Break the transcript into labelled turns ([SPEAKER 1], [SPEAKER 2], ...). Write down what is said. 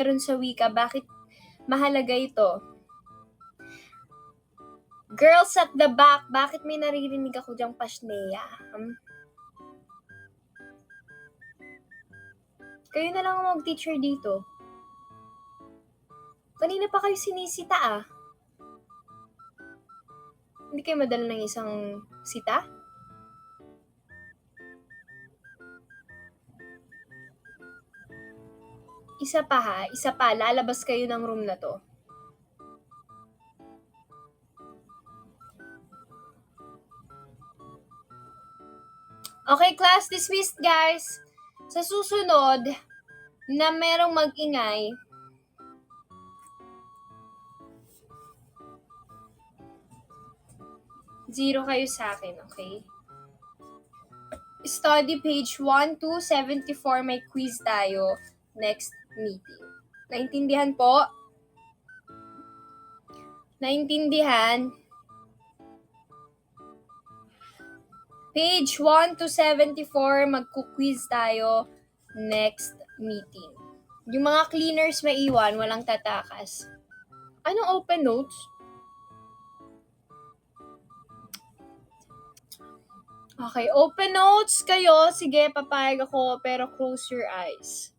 [SPEAKER 1] meron sa wika, bakit mahalaga ito? Girls at the back, bakit may naririnig ako dyang pasneya? Kayo na lang ang mag-teacher dito. Kanina pa kayo sinisita ah. Hindi kayo madala ng isang sita? Isa pa, lalabas kayo ng room na to. Okay, class dismissed, guys. Sa susunod na merong mag-ingay, zero kayo sa akin, okay? Study page 1274, may quiz tayo next meeting. Naintindihan po? Naintindihan? Page 1274, magku-quiz tayo next meeting. Yung mga cleaners maiwan, walang tatakas. Anong open notes? Okay, open notes kayo. Sige, papayag ako, pero close your eyes.